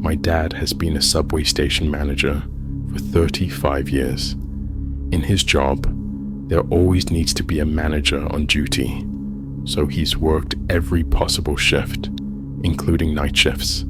My dad has been a subway station manager for 35 years. In his job, there always needs to be a manager on duty, so he's worked every possible shift, including night shifts.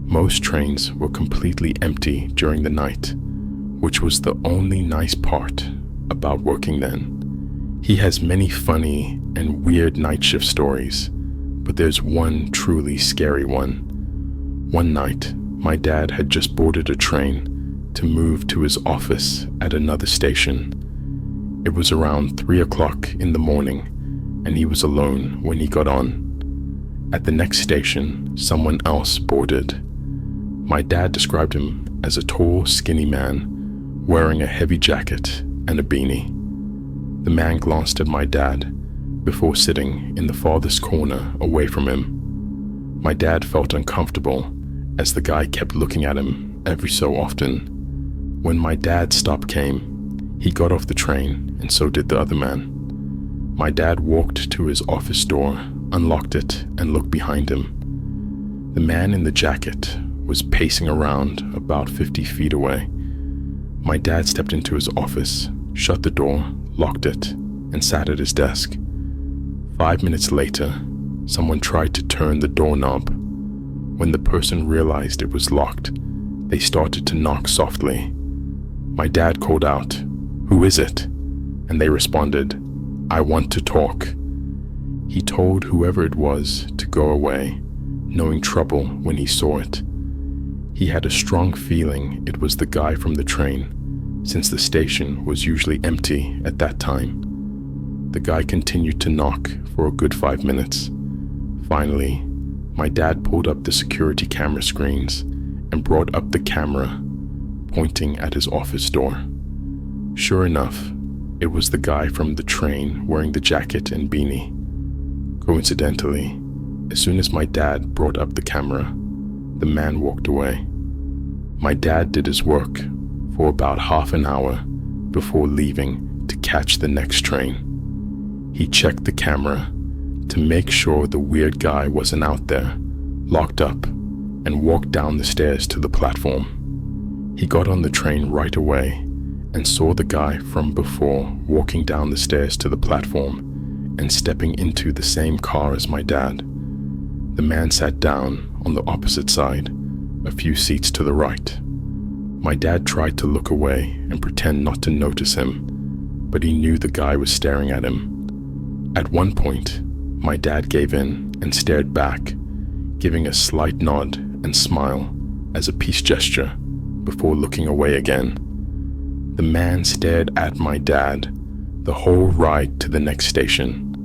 Most trains were completely empty during the night, which was the only nice part about working then. He has many funny and weird night shift stories, but there's one truly scary one. One night, my dad had just boarded a train to move to his office at another station. It was around 3 o'clock in the morning, and he was alone when he got on. At the next station, someone else boarded. My dad described him as a tall, skinny man wearing a heavy jacket and a beanie. The man glanced at my dad before sitting in the farthest corner away from him. My dad felt uncomfortable as the guy kept looking at him every so often. When my dad's stop came, he got off the train, and so did the other man. My dad walked to his office door, unlocked it, and looked behind him. The man in the jacket was pacing around about 50 feet away. My dad stepped into his office, shut the door, locked it, and sat at his desk. 5 minutes later, someone tried to turn the doorknob. When the person realized it was locked, they started to knock softly. My dad called out, "Who is it?" And they responded, "I want to talk." He told whoever it was to go away, knowing trouble when he saw it. He had a strong feeling it was the guy from the train, since the station was usually empty at that time. The guy continued to knock for a good 5 minutes. Finally, my dad pulled up the security camera screens and brought up the camera, pointing at his office door. Sure enough, it was the guy from the train wearing the jacket and beanie. Coincidentally, as soon as my dad brought up the camera, the man walked away. My dad did his work for about half an hour before leaving to catch the next train. He checked the camera to make sure the weird guy wasn't out there, locked up, and walked down the stairs to the platform. He got on the train right away and saw the guy from before walking down the stairs to the platform and stepping into the same car as my dad. The man sat down on the opposite side, a few seats to the right. My dad tried to look away and pretend not to notice him, but he knew the guy was staring at him. At one point, my dad gave in and stared back, giving a slight nod and smile as a peace gesture before looking away again. The man stared at my dad the whole ride to the next station,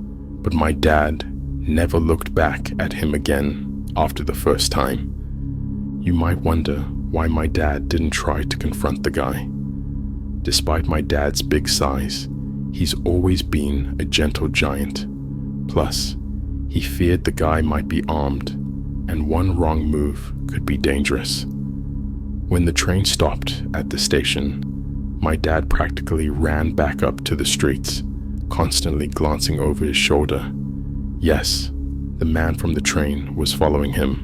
but my dad never looked back at him again after the first time. You might wonder why my dad didn't try to confront the guy. Despite my dad's big size, he's always been a gentle giant. Plus, he feared the guy might be armed, and one wrong move could be dangerous. When the train stopped at the station, my dad practically ran back up to the streets, constantly glancing over his shoulder. Yes, the man from the train was following him.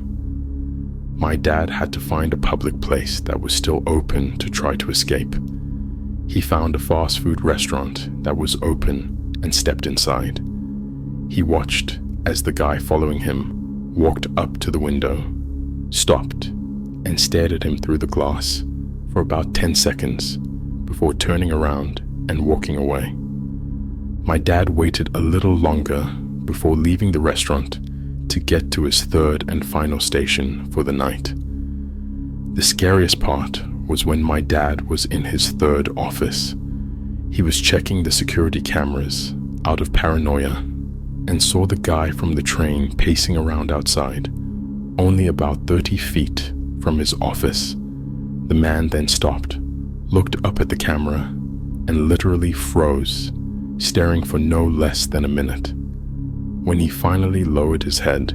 My dad had to find a public place that was still open to try to escape. He found a fast food restaurant that was open and stepped inside. He watched as the guy following him walked up to the window, stopped, and stared at him through the glass for about 10 seconds before turning around and walking away. My dad waited a little longer before leaving the restaurant to get to his third and final station for the night. The scariest part was when my dad was in his third office. He was checking the security cameras out of paranoia and saw the guy from the train pacing around outside, only about 30 feet from his office. The man then stopped, looked up at the camera, and literally froze, staring for no less than a minute. When he finally lowered his head,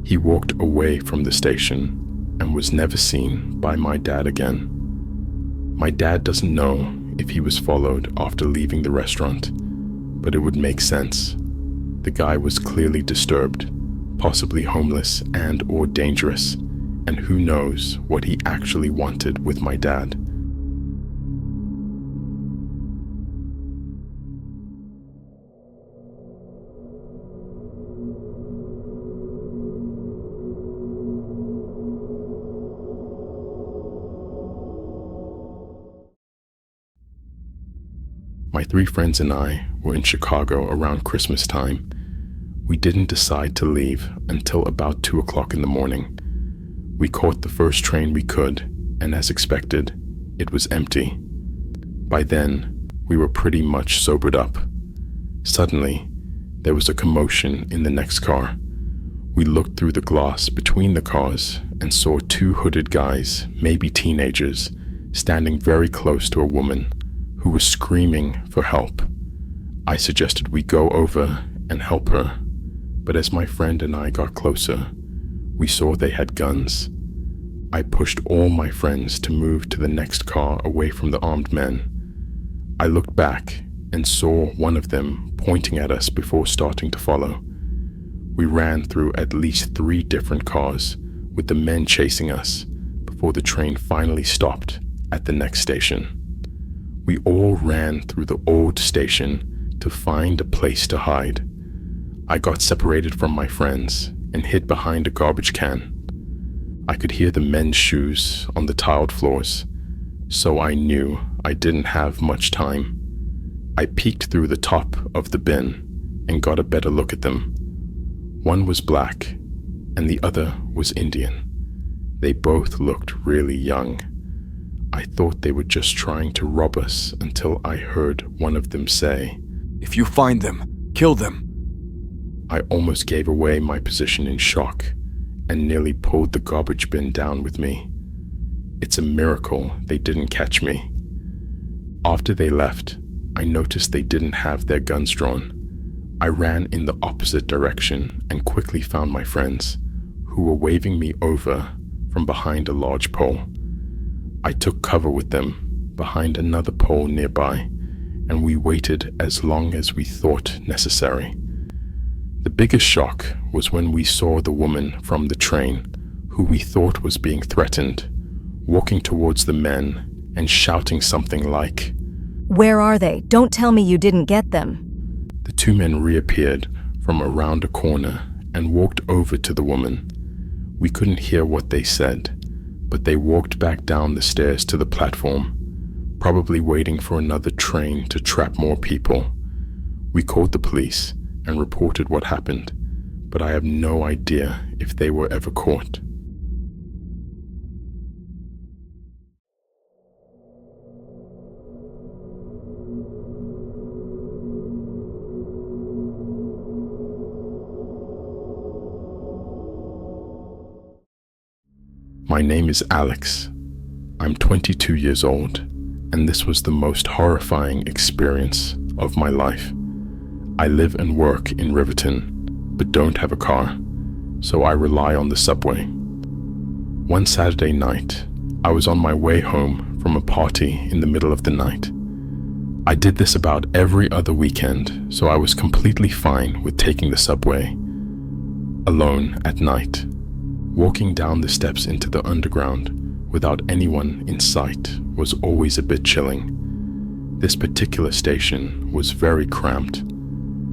he walked away from the station and was never seen by my dad again. My dad doesn't know if he was followed after leaving the restaurant, but it would make sense. The guy was clearly disturbed, possibly homeless and/or dangerous, and who knows what he actually wanted with my dad. My 3 friends and I were in Chicago around Christmas time. We didn't decide to leave until about 2 o'clock in the morning. We caught the first train we could, and as expected, it was empty. By then, we were pretty much sobered up. Suddenly, there was a commotion in the next car. We looked through the glass between the cars and saw 2 hooded guys, maybe teenagers, standing very close to a woman who was screaming for help. I suggested we go over and help her, but as my friend and I got closer, we saw they had guns. I pushed all my friends to move to the next car away from the armed men. I looked back and saw one of them pointing at us before starting to follow. We ran through at least 3 different cars with the men chasing us before the train finally stopped at the next station. We all ran through the old station to find a place to hide. I got separated from my friends and hid behind a garbage can. I could hear the men's shoes on the tiled floors, so I knew I didn't have much time. I peeked through the top of the bin and got a better look at them. One was black and the other was Indian. They both looked really young. I thought they were just trying to rob us until I heard one of them say, "If you find them, kill them." I almost gave away my position in shock and nearly pulled the garbage bin down with me. It's a miracle they didn't catch me. After they left, I noticed they didn't have their guns drawn. I ran in the opposite direction and quickly found my friends, who were waving me over from behind a large pole. I took cover with them behind another pole nearby, and we waited as long as we thought necessary. The biggest shock was when we saw the woman from the train, who we thought was being threatened, walking towards the men and shouting something like, "Where are they? Don't tell me you didn't get them." The 2 men reappeared from around a corner and walked over to the woman. We couldn't hear what they said, but they walked back down the stairs to the platform, probably waiting for another train to trap more people. We called the police and reported what happened, but I have no idea if they were ever caught. My name is Alex. I'm 22 years old, and this was the most horrifying experience of my life. I live and work in Riverton, but don't have a car, so I rely on the subway. One Saturday night, I was on my way home from a party in the middle of the night. I did this about every other weekend, so I was completely fine with taking the subway alone at night. Walking down the steps into the underground without anyone in sight was always a bit chilling. This particular station was very cramped.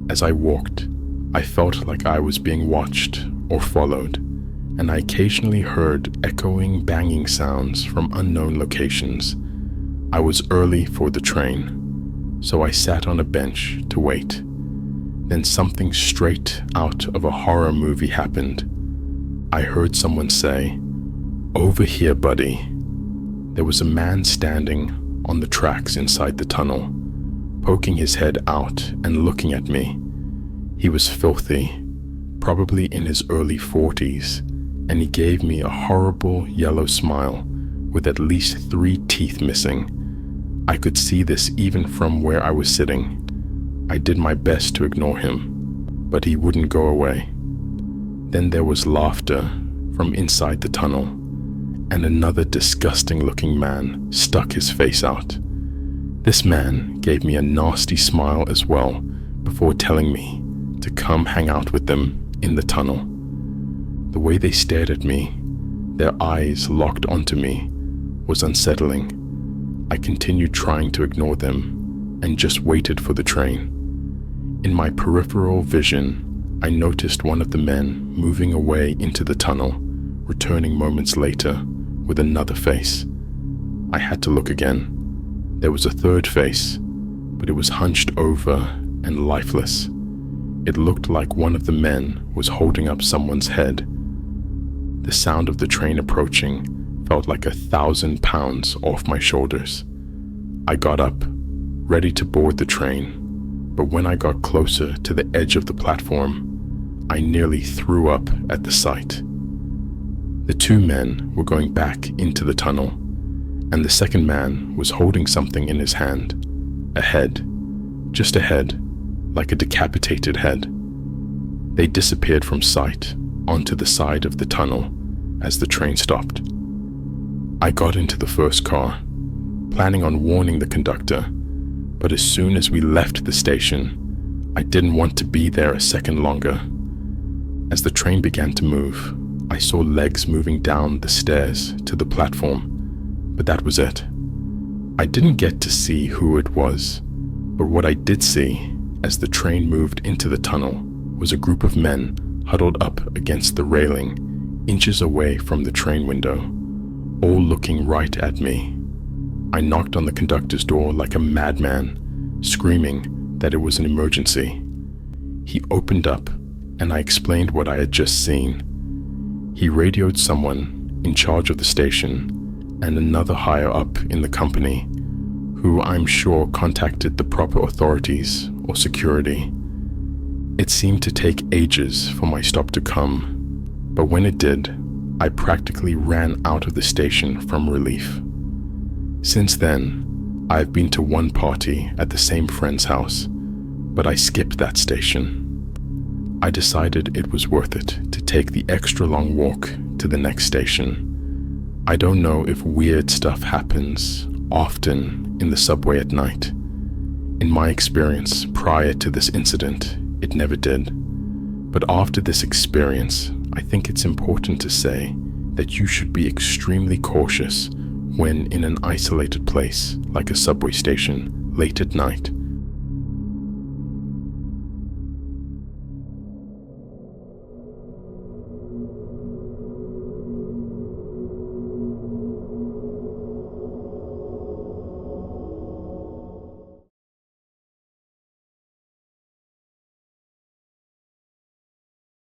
As I walked, I felt like I was being watched or followed, and I occasionally heard echoing banging sounds from unknown locations. I was early for the train, so I sat on a bench to wait. Then something straight out of a horror movie happened. I heard someone say, "Over here, buddy." There was a man standing on the tracks inside the tunnel, poking his head out and looking at me. He was filthy, probably in his early 40s, and he gave me a horrible yellow smile with at least 3 teeth missing. I could see this even from where I was sitting. I did my best to ignore him, but he wouldn't go away. Then there was laughter from inside the tunnel, and another disgusting-looking man stuck his face out. This man gave me a nasty smile as well before telling me to come hang out with them in the tunnel. The way they stared at me, their eyes locked onto me, was unsettling. I continued trying to ignore them and just waited for the train. In my peripheral vision, I noticed one of the men moving away into the tunnel, returning moments later with another face. I had to look again. There was a third face, but it was hunched over and lifeless. It looked like one of the men was holding up someone's head. The sound of the train approaching felt like 1,000 pounds off my shoulders. I got up, ready to board the train, but when I got closer to the edge of the platform, I nearly threw up at the sight. The two men were going back into the tunnel, and the second man was holding something in his hand, a head, just a head, like a decapitated head. They disappeared from sight onto the side of the tunnel as the train stopped. I got into the first car, planning on warning the conductor, but as soon as we left the station, I didn't want to be there a second longer. As the train began to move, I saw legs moving down the stairs to the platform, but that was it. I didn't get to see who it was, but what I did see as the train moved into the tunnel was a group of men huddled up against the railing, inches away from the train window, all looking right at me. I knocked on the conductor's door like a madman, screaming that it was an emergency. He opened up, and I explained what I had just seen. He radioed someone in charge of the station and another higher up in the company, who I'm sure contacted the proper authorities or security. It seemed to take ages for my stop to come, but when it did, I practically ran out of the station from relief. Since then, I've been to one party at the same friend's house, but I skipped that station. I decided it was worth it to take the extra long walk to the next station. I don't know if weird stuff happens often in the subway at night. In my experience prior to this incident, it never did. But after this experience, I think it's important to say that you should be extremely cautious when in an isolated place like a subway station late at night.